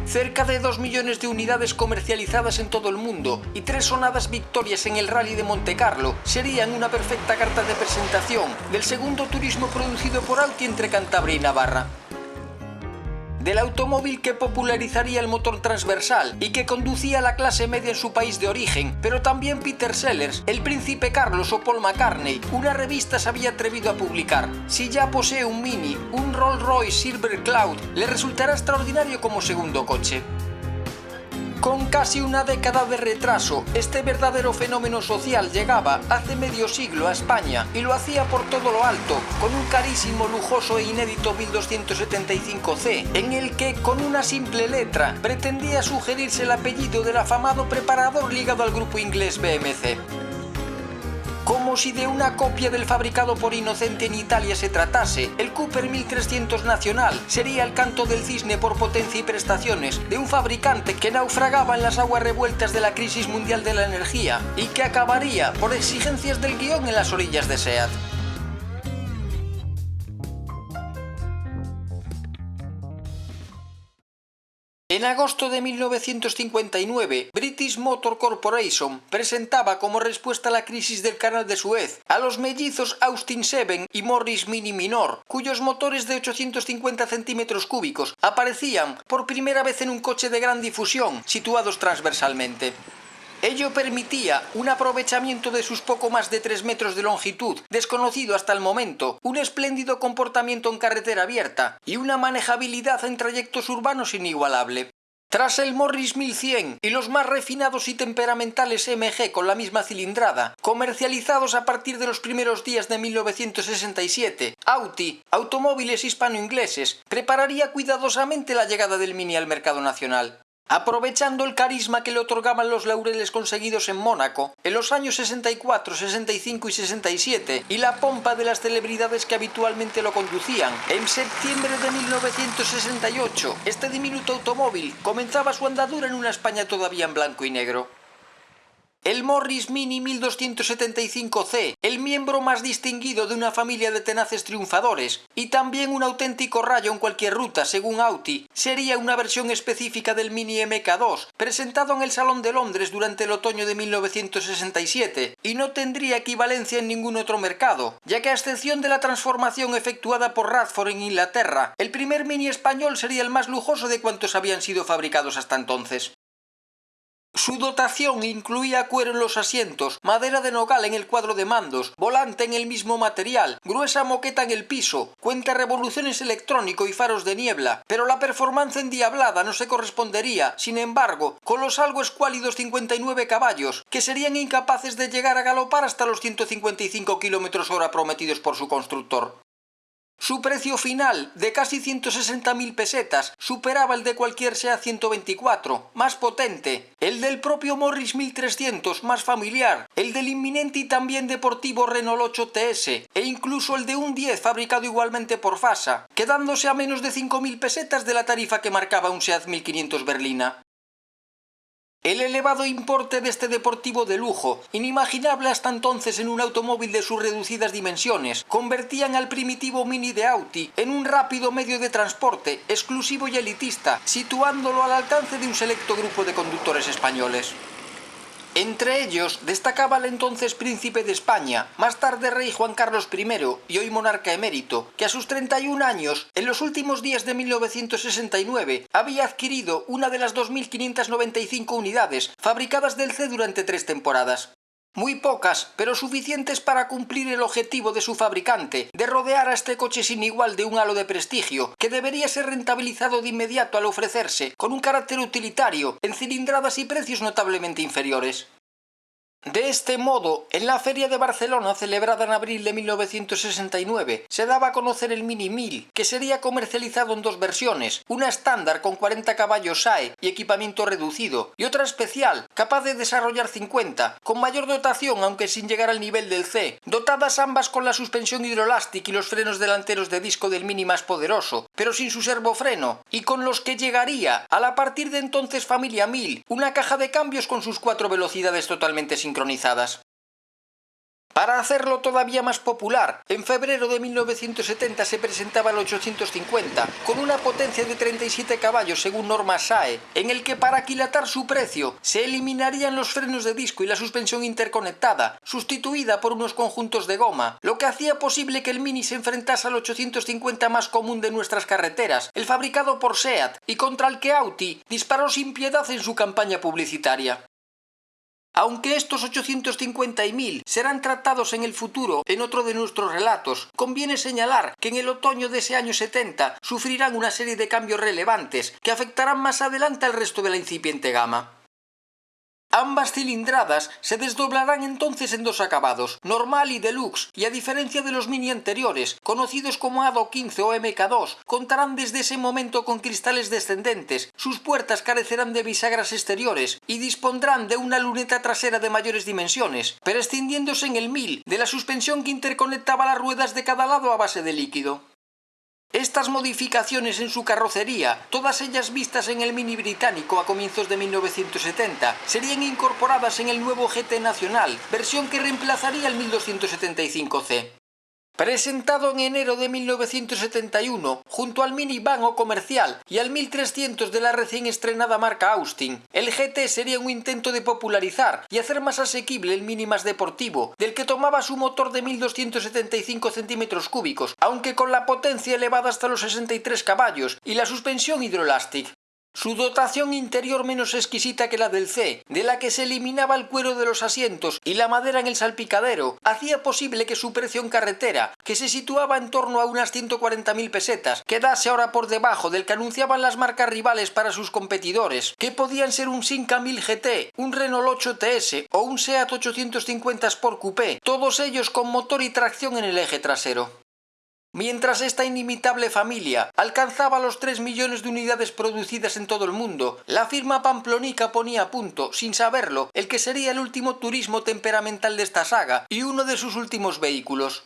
Cerca de 2 millones de unidades comercializadas en todo el mundo y 3 sonadas victorias en el Rally de Montecarlo serían una perfecta carta de presentación del segundo turismo producido por Audi entre Cantabria y Navarra. Del automóvil que popularizaría el motor transversal y que conducía a la clase media en su país de origen, pero también Peter Sellers, el príncipe Carlos o Paul McCartney, una revista se había atrevido a publicar: si ya posee un Mini, un Rolls-Royce Silver Cloud le resultará extraordinario como segundo coche. Con casi una década de retraso, este verdadero fenómeno social llegaba hace medio siglo a España y lo hacía por todo lo alto, con un carísimo, lujoso e inédito 1275C, en el que, con una simple letra, pretendía sugerirse el apellido del afamado preparador ligado al grupo inglés BMC. Como si de una copia del fabricado por Inocente en Italia se tratase, el Cooper 1300 Nacional sería el canto del cisne por potencia y prestaciones de un fabricante que naufragaba en las aguas revueltas de la crisis mundial de la energía y que acabaría, por exigencias del guión, en las orillas de SEAT. En agosto de 1959, British Motor Corporation presentaba como respuesta a la crisis del Canal de Suez a los mellizos Austin 7 y Morris Mini Minor, cuyos motores de 850 centímetros cúbicos aparecían por primera vez en un coche de gran difusión, situados transversalmente. Ello permitía un aprovechamiento de sus poco más de 3 metros de longitud, desconocido hasta el momento, un espléndido comportamiento en carretera abierta y una manejabilidad en trayectos urbanos inigualable. Tras el Morris 1100 y los más refinados y temperamentales MG con la misma cilindrada, comercializados a partir de los primeros días de 1967, Audi, Automóviles Hispano-Ingleses, prepararía cuidadosamente la llegada del Mini al mercado nacional. Aprovechando el carisma que le otorgaban los laureles conseguidos en Mónaco en los años 64, 65 y 67 y la pompa de las celebridades que habitualmente lo conducían, en septiembre de 1968 este diminuto automóvil comenzaba su andadura en una España todavía en blanco y negro. El Morris Mini 1275C, el miembro más distinguido de una familia de tenaces triunfadores, y también un auténtico rayo en cualquier ruta, según Audi, sería una versión específica del Mini MK2, presentado en el Salón de Londres durante el otoño de 1967, y no tendría equivalencia en ningún otro mercado, ya que a excepción de la transformación efectuada por Radford en Inglaterra, el primer Mini español sería el más lujoso de cuantos habían sido fabricados hasta entonces. Su dotación incluía cuero en los asientos, madera de nogal en el cuadro de mandos, volante en el mismo material, gruesa moqueta en el piso, cuenta revoluciones electrónico y faros de niebla, pero la performance endiablada no se correspondería, sin embargo, con los algo escuálidos 59 caballos, que serían incapaces de llegar a galopar hasta los 155 km/h prometidos por su constructor. Su precio final, de casi 160.000 pesetas, superaba el de cualquier SEAT 124, más potente, el del propio Morris 1300, más familiar, el del inminente y también deportivo Renault 8 TS, e incluso el de un 10 fabricado igualmente por Fasa, quedándose a menos de 5.000 pesetas de la tarifa que marcaba un SEAT 1500 berlina. El elevado importe de este deportivo de lujo, inimaginable hasta entonces en un automóvil de sus reducidas dimensiones, convertían al primitivo Mini de Audi en un rápido medio de transporte, exclusivo y elitista, situándolo al alcance de un selecto grupo de conductores españoles. Entre ellos destacaba el entonces príncipe de España, más tarde rey Juan Carlos I y hoy monarca emérito, que a sus 31 años, en los últimos días de 1969, había adquirido una de las 2.595 unidades fabricadas del C durante 3 temporadas. Muy pocas, pero suficientes para cumplir el objetivo de su fabricante, de rodear a este coche sin igual de un halo de prestigio, que debería ser rentabilizado de inmediato al ofrecerse, con un carácter utilitario, en cilindradas y precios notablemente inferiores. De este modo, en la Feria de Barcelona, celebrada en abril de 1969, se daba a conocer el Mini 1000, que sería comercializado en 2 versiones, una estándar con 40 caballos SAE y equipamiento reducido, y otra especial, capaz de desarrollar 50, con mayor dotación aunque sin llegar al nivel del C, dotadas ambas con la suspensión hidrolástica y los frenos delanteros de disco del Mini más poderoso, pero sin su servofreno, y con los que llegaría a la a partir de entonces familia 1000, una caja de cambios con sus 4 velocidades totalmente sincronizadas. Para hacerlo todavía más popular, en febrero de 1970 se presentaba el 850, con una potencia de 37 caballos según norma SAE, en el que para aquilatar su precio se eliminarían los frenos de disco y la suspensión interconectada, sustituida por unos conjuntos de goma, lo que hacía posible que el Mini se enfrentase al 850 más común de nuestras carreteras, el fabricado por SEAT, y contra el que Audi disparó sin piedad en su campaña publicitaria. Aunque estos 850 y 1000 serán tratados en el futuro en otro de nuestros relatos, conviene señalar que en el otoño de ese año 70 sufrirán una serie de cambios relevantes que afectarán más adelante al resto de la incipiente gama. Ambas cilindradas se desdoblarán entonces en dos acabados, normal y deluxe, y a diferencia de los Mini anteriores, conocidos como ADO 15 o MK2, contarán desde ese momento con cristales descendentes, sus puertas carecerán de bisagras exteriores y dispondrán de una luneta trasera de mayores dimensiones, prescindiéndose en el 1000 de la suspensión que interconectaba las ruedas de cada lado a base de líquido. Estas modificaciones en su carrocería, todas ellas vistas en el Mini británico a comienzos de 1970, serían incorporadas en el nuevo GT Nacional, versión que reemplazaría el 1275C. Presentado en enero de 1971, junto al Mini Van o comercial y al 1300 de la recién estrenada marca Austin, el GT sería un intento de popularizar y hacer más asequible el Mini más deportivo, del que tomaba su motor de 1275 centímetros cúbicos, aunque con la potencia elevada hasta los 63 caballos y la suspensión Hydro-Elastic. Su dotación interior menos exquisita que la del C, de la que se eliminaba el cuero de los asientos y la madera en el salpicadero, hacía posible que su precio en carretera, que se situaba en torno a unas 140.000 pesetas, quedase ahora por debajo del que anunciaban las marcas rivales para sus competidores, que podían ser un Simca 1000 GT, un Renault 8 TS o un Seat 850 Sport Coupé, todos ellos con motor y tracción en el eje trasero. Mientras esta inimitable familia alcanzaba los 3 millones de unidades producidas en todo el mundo, la firma pamplonica ponía a punto, sin saberlo, el que sería el último turismo temperamental de esta saga y uno de sus últimos vehículos.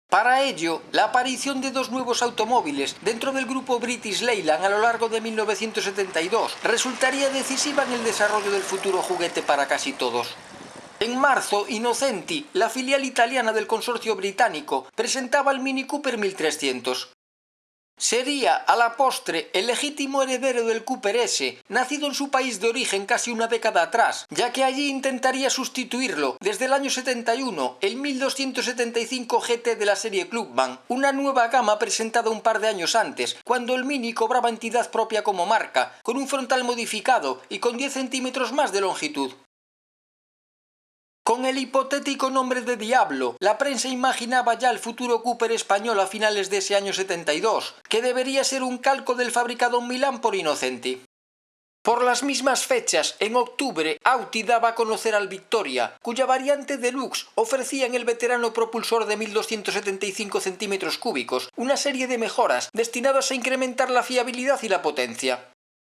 Para ello, la aparición de dos nuevos automóviles dentro del grupo British Leyland a lo largo de 1972 resultaría decisiva en el desarrollo del futuro juguete para casi todos. En marzo, Innocenti, la filial italiana del consorcio británico, presentaba el Mini Cooper 1300. Sería, a la postre, el legítimo heredero del Cooper S, nacido en su país de origen casi una década atrás, ya que allí intentaría sustituirlo, desde el año 71, el 1275 GT de la serie Clubman, una nueva gama presentada un par de años antes, cuando el Mini cobraba entidad propia como marca, con un frontal modificado y con 10 centímetros más de longitud. Con el hipotético nombre de Diablo, la prensa imaginaba ya el futuro Cooper español a finales de ese año 72, que debería ser un calco del fabricado en Milán por Innocenti. Por las mismas fechas, en octubre, Audi daba a conocer al Victoria, cuya variante Deluxe ofrecía en el veterano propulsor de 1275 centímetros cúbicos una serie de mejoras destinadas a incrementar la fiabilidad y la potencia.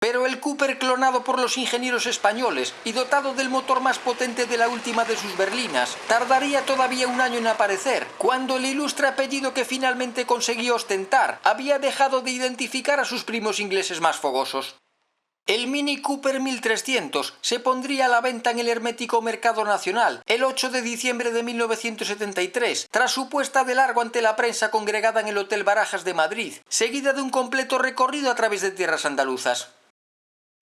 Pero el Cooper clonado por los ingenieros españoles y dotado del motor más potente de la última de sus berlinas, tardaría todavía un año en aparecer, cuando el ilustre apellido que finalmente consiguió ostentar había dejado de identificar a sus primos ingleses más fogosos. El Mini Cooper 1300 se pondría a la venta en el hermético mercado nacional el 8 de diciembre de 1973, tras su puesta de largo ante la prensa congregada en el Hotel Barajas de Madrid, seguida de un completo recorrido a través de tierras andaluzas.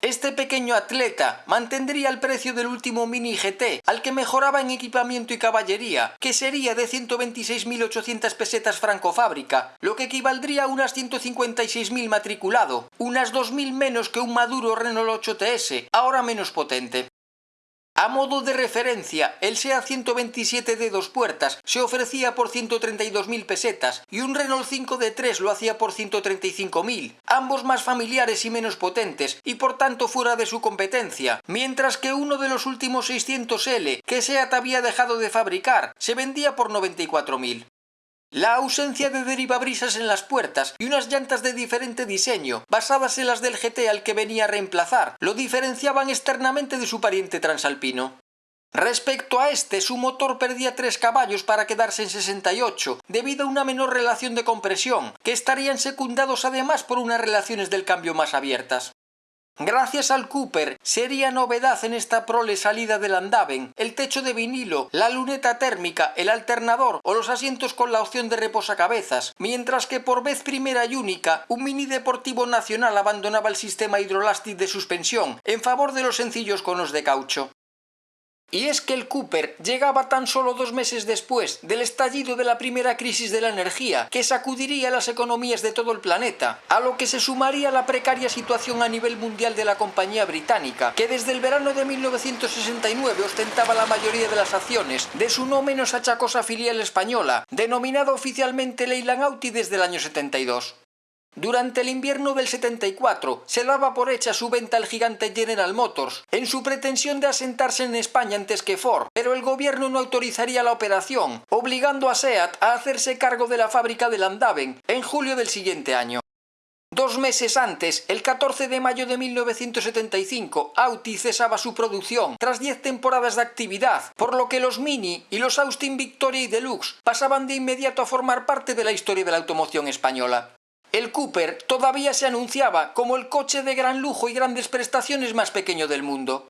Este pequeño atleta mantendría el precio del último Mini GT, al que mejoraba en equipamiento y caballería, que sería de 126.800 pesetas franco-fábrica, lo que equivaldría a unas 156.000 matriculado, unas 2.000 menos que un maduro Renault 8 TS, ahora menos potente. A modo de referencia, el SEAT 127 de dos puertas se ofrecía por 132.000 pesetas y un Renault 5 de 3 lo hacía por 135.000, ambos más familiares y menos potentes y por tanto fuera de su competencia, mientras que uno de los últimos 600L que SEAT había dejado de fabricar se vendía por 94.000. La ausencia de derivabrisas en las puertas y unas llantas de diferente diseño, basadas en las del GT al que venía a reemplazar, lo diferenciaban externamente de su pariente transalpino. Respecto a este, su motor perdía 3 caballos para quedarse en 68, debido a una menor relación de compresión, que estarían secundados además por unas relaciones del cambio más abiertas. Gracias al Cooper, sería novedad en esta prole salida del Andaven el techo de vinilo, la luneta térmica, el alternador o los asientos con la opción de reposacabezas, mientras que por vez primera y única, un Mini deportivo nacional abandonaba el sistema hidrolástico de suspensión en favor de los sencillos conos de caucho. Y es que el Cooper llegaba tan solo 2 meses después del estallido de la primera crisis de la energía, que sacudiría las economías de todo el planeta, a lo que se sumaría la precaria situación a nivel mundial de la compañía británica, que desde el verano de 1969 ostentaba la mayoría de las acciones de su no menos achacosa filial española, denominada oficialmente Leyland Auty desde el año 72. Durante el invierno del 74 se daba por hecha su venta al gigante General Motors, en su pretensión de asentarse en España antes que Ford, pero el gobierno no autorizaría la operación, obligando a SEAT a hacerse cargo de la fábrica de Andaven en julio del siguiente año. 2 meses antes, el 14 de mayo de 1975, Audi cesaba su producción tras 10 temporadas de actividad, por lo que los Mini y los Austin Victoria y Deluxe pasaban de inmediato a formar parte de la historia de la automoción española. El Cooper todavía se anunciaba como el coche de gran lujo y grandes prestaciones más pequeño del mundo.